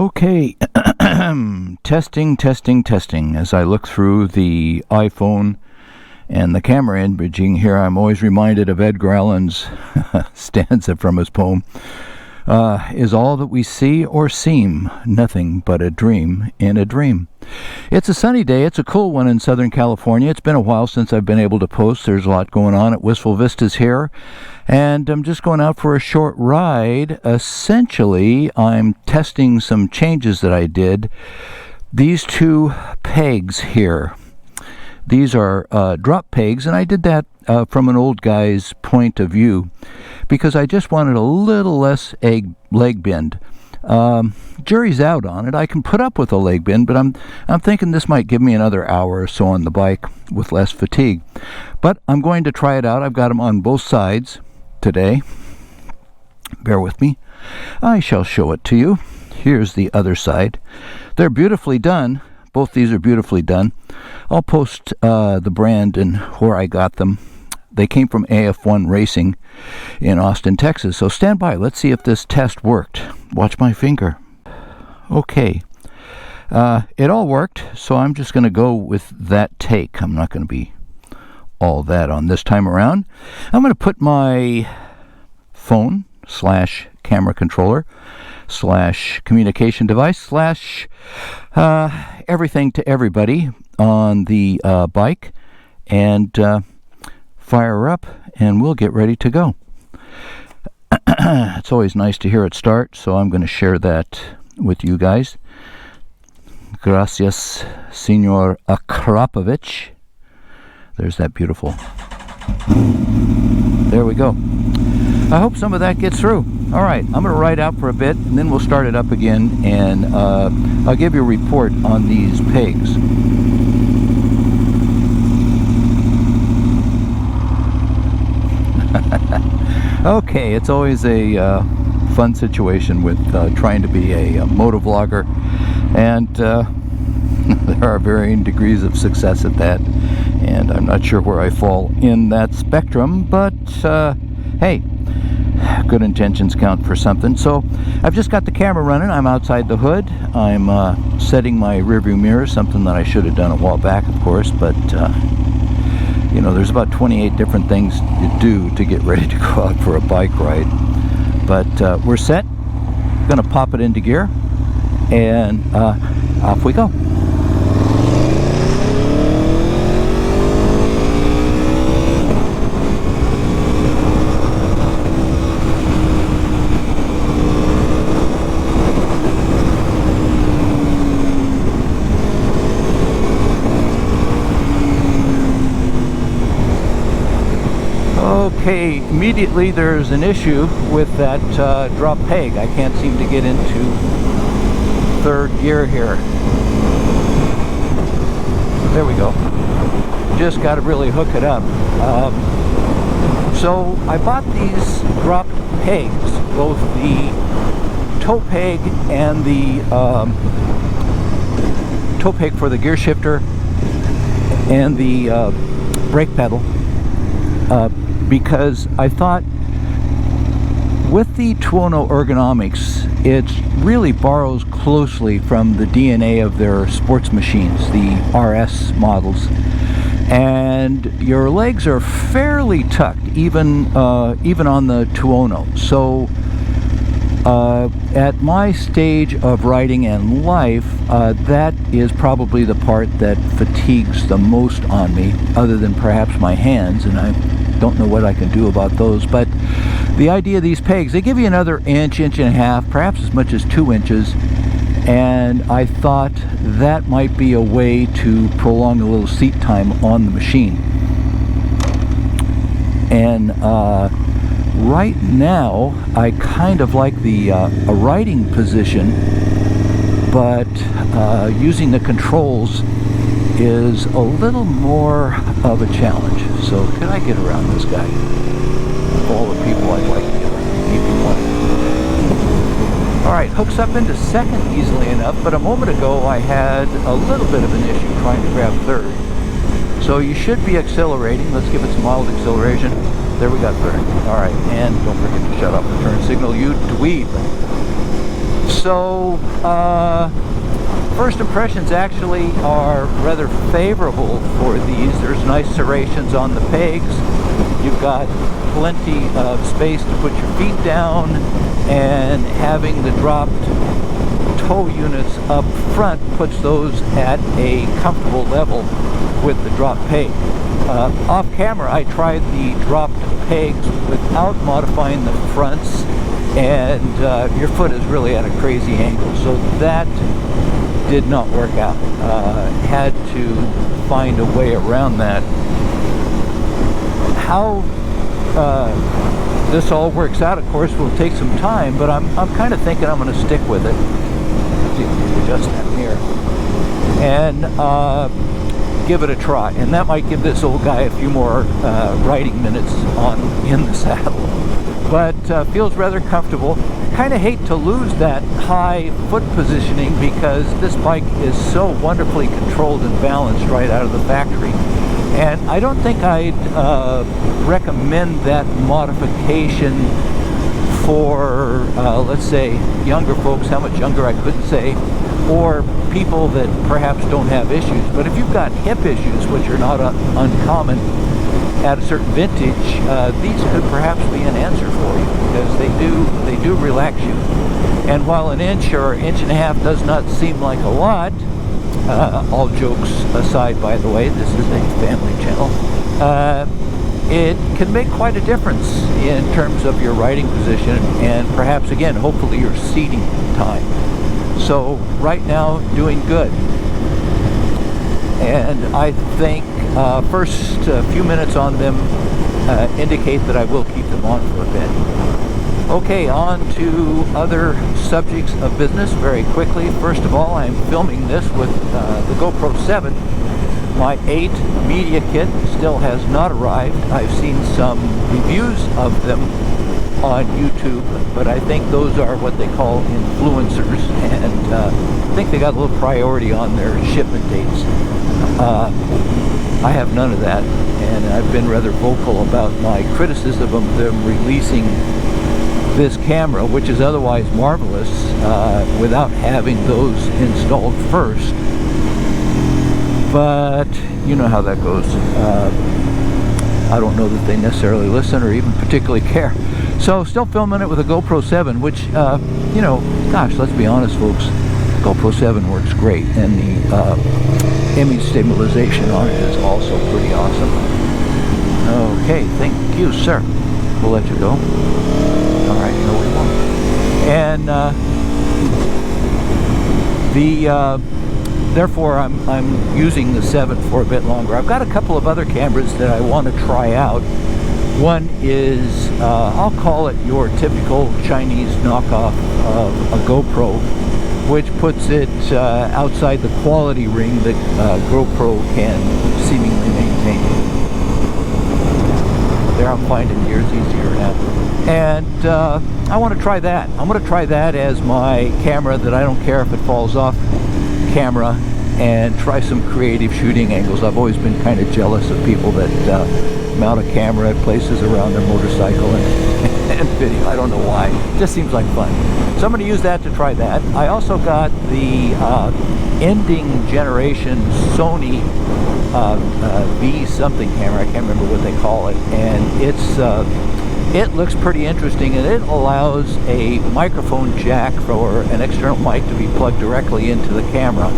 Okay, testing. As I look through the iPhone and the camera imaging here, I'm always reminded of Edgar Allan's stanza from his poem. Is all that we see or seem nothing but a dream in a dream? It's a sunny day. It's a cool one in Southern California. It's been a while since I've been able to post. There's a lot going on at Wistful Vistas here, and I'm just going out for a short ride. Essentially, I'm testing some changes that I did. These two pegs here, these are drop pegs, and I did that from an old guy's point of view because I just wanted a little less leg bend. Jury's out on it. I can put up with a leg bend, but I'm thinking this might give me another hour or so on the bike with less fatigue. But I'm going to try it out. I've got them on both sides today. Bear with me. I shall show it to you. Here's the other side. They're beautifully done. Both these are beautifully done. I'll post the brand and where I got them. They came from AF1 Racing in Austin, Texas. So stand by. Let's see if this test worked. Watch my finger. Okay. It all worked, so I'm just going to go with that take. I'm not going to be all that on this time around. I'm going to put my phone / camera controller / communication device / everything to everybody on the bike and fire her up, and we'll get ready to go. It's always nice to hear it start, so I'm going to share that with you guys. Gracias, Senor Akrapovich. There's that beautiful. There we go. I hope some of that gets through. All right, I'm going to ride out for a bit, and then we'll start it up again, and I'll give you a report on these pegs. Okay, it's always a fun situation with trying to be a motovlogger, and there are varying degrees of success at that, and I'm not sure where I fall in that spectrum, but hey, good intentions count for something. So I've just got the camera running. I'm outside the hood. I'm setting my rearview mirror, something that I should have done a while back, of course, but you know, there's about 28 different things to do to get ready to go out for a bike ride. But we're set. Gonna pop it into gear, and off we go. Okay, immediately there's an issue with that drop peg. I can't seem to get into third gear here. There we go. Just got to really hook it up. So I bought these drop pegs, both the toe peg and the toe peg for the gear shifter and the brake pedal. Because I thought with the Tuono Ergonomics, it really borrows closely from the DNA of their sports machines, the RS models, and your legs are fairly tucked, even on the Tuono. So at my stage of riding and life, that is probably the part that fatigues the most on me, other than perhaps my hands, and I don't know what I can do about those. But the idea of these pegs, they give you another inch and a half, perhaps as much as 2 inches, and I thought that might be a way to prolong a little seat time on the machine. And right now I kind of like the a riding position, but using the controls is a little more of a challenge. So can I get around this guy? Of all the people I'd like to get around, he'd be one. Alright, hooks up into second easily enough, but a moment ago I had a little bit of an issue trying to grab third. So you should be accelerating. Let's give it some mild acceleration. There we got third. Alright, and don't forget to shut off the turn signal, you dweeb. So first impressions actually are rather favorable for these. There's nice serrations on the pegs. You've got plenty of space to put your feet down, and having the dropped toe units up front puts those at a comfortable level with the drop peg. Off camera, I tried the dropped pegs without modifying the fronts, and your foot is really at a crazy angle, so that did not work out. Had to find a way around that. How this all works out, of course, will take some time, but I'm kind of thinking I'm going to stick with it. See if we can adjust that here and give it a try, and that might give this old guy a few more riding minutes in the saddle. But feels rather comfortable. Kind of hate to lose that high foot positioning because this bike is so wonderfully controlled and balanced right out of the factory. And I don't think I'd recommend that modification for, let's say, younger folks. How much younger I couldn't say, or people that perhaps don't have issues. But if you've got hip issues, which are not uncommon at a certain vintage, these could perhaps be an answer for you, because they do relax you. And while an inch or inch and a half does not seem like a lot, all jokes aside, by the way, this is a family channel, it can make quite a difference in terms of your riding position and perhaps, again, hopefully your seating time. So right now, doing good. And I think first few minutes on them indicate that I will keep them on for a bit. Okay, on to other subjects of business very quickly. First of all, I'm filming this with the GoPro 7. My 8 media kit still has not arrived. I've seen some reviews of them on YouTube, but I think those are what they call influencers, and I think they got a little priority on their shipment dates. I have none of that, and I've been rather vocal about my criticism of them releasing this camera, which is otherwise marvelous, without having those installed first. But you know how that goes. I don't know that they necessarily listen or even particularly care. So still filming it with a GoPro 7, which, you know, gosh, let's be honest, folks, GoPro 7 works great, and the image stabilization on it is also pretty awesome. Okay, thank you, sir. We'll let you go. All right, no, we won't. And therefore, I'm using the 7 for a bit longer. I've got a couple of other cameras that I want to try out. One is, I'll call it your typical Chinese knockoff of a GoPro, which puts it outside the quality ring that GoPro can seemingly maintain. There, I'm finding yours easier now. And I want to try that. I'm going to try that as my camera that I don't care if it falls off camera, and try some creative shooting angles. I've always been kind of jealous of people that mount a camera at places around their motorcycle and video. I don't know why. It just seems like fun. So I'm going to use that to try that. I also got the ending generation Sony V something camera. I can't remember what they call it, and it looks pretty interesting, and it allows a microphone jack for an external mic to be plugged directly into the camera,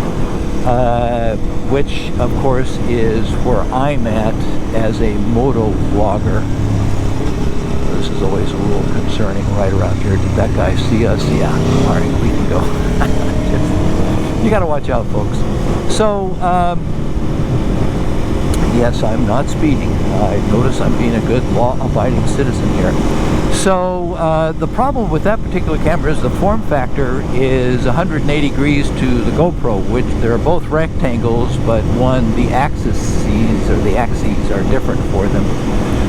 which of course is where I'm at as a moto vlogger. This is always a little concerning right around here. Did that guy see us? Yeah. All right, we can go. You got to watch out, folks. So, yes, I'm not speeding. I notice I'm being a good law-abiding citizen here. So the problem with that particular camera is the form factor is 180 degrees to the GoPro, which they're both rectangles, but the axes are different for them.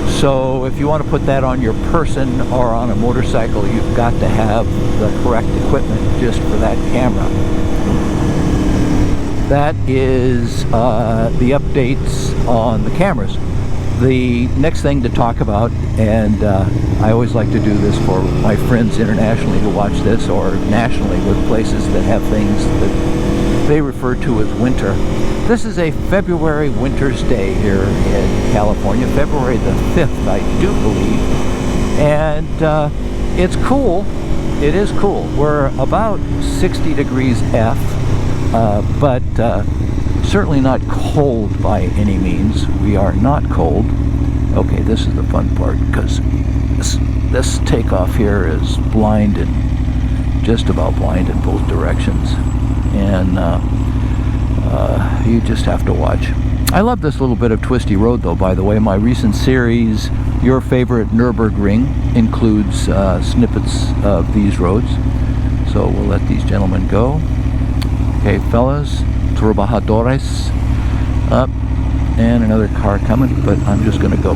So if you want to put that on your person or on a motorcycle, you've got to have the correct equipment just for that camera. That is the updates on the cameras. The next thing to talk about, and I always like to do this for my friends internationally who watch this, or nationally with places that have things that they refer to as winter. This is a February winter's day here in California, February the 5th, I do believe. And it's cool. It is cool. We're about 60 degrees F, but certainly not cold by any means. We are not cold. Okay, this is the fun part, because this takeoff here is blind, and just about blind in both directions. And you just have to watch. I love this little bit of twisty road, though, by the way. My recent series, Your Favorite Nürburgring, includes snippets of these roads. So we'll let these gentlemen go. Okay, fellas, trabajadores, up, and another car coming, but I'm just going to go.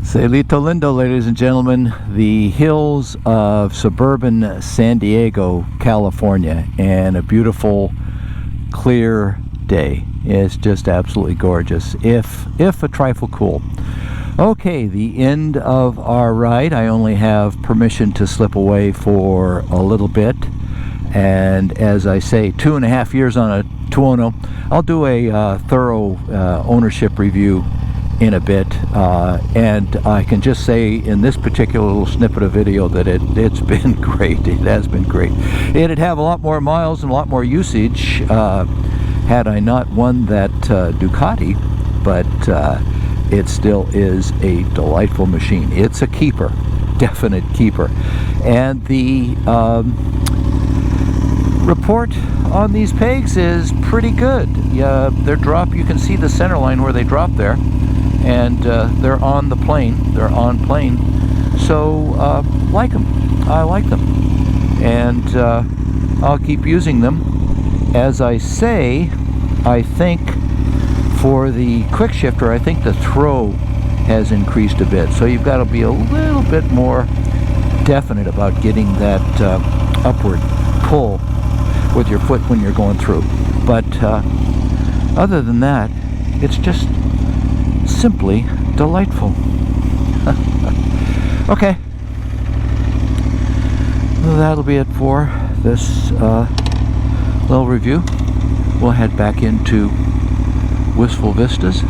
Cielito lindo, ladies and gentlemen, the hills of suburban San Diego, California, and a beautiful, clear day. It's just absolutely gorgeous, if a trifle cool. Okay, the end of our ride. I only have permission to slip away for a little bit, and as I say, 2.5 years on a Tuono. I'll do a thorough ownership review in a bit, and I can just say in this particular little snippet of video that it's been great. It has been great. It'd have a lot more miles and a lot more usage had I not won that Ducati, but it still is a delightful machine. It's a keeper, definite keeper. And the report on these pegs is pretty good. Their drop, you can see the center line where they drop there, and they're on the plane. They're on plane. So like them. I like them, and I'll keep using them. As I say, I think for the quick shifter, I think the throw has increased a bit. So you've got to be a little bit more definite about getting that upward pull with your foot when you're going through. But other than that, it's just simply delightful. Okay, that'll be it for this little review. We'll head back into Wistful Vistas.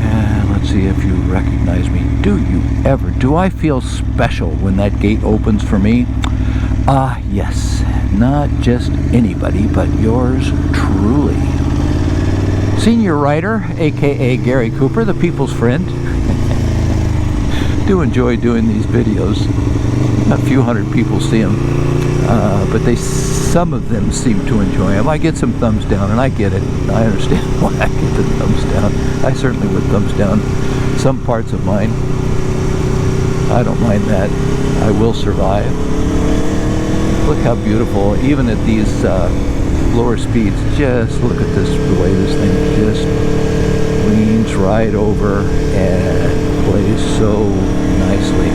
And let's see if you recognize me. Do you ever? Do I feel special when that gate opens for me? Ah, yes. Not just anybody, but yours truly. Senior writer, aka Gary Cooper, the people's friend. Do enjoy doing these videos. A few hundred people see them, but they some of them seem to enjoy them. I get some thumbs down, and I get it. I understand why I get the thumbs down. I certainly would thumbs down some parts of mine. I don't mind that. I will survive. Look how beautiful, even at these lower speeds. Just look at this, the way this thing just leans right over and plays so nicely.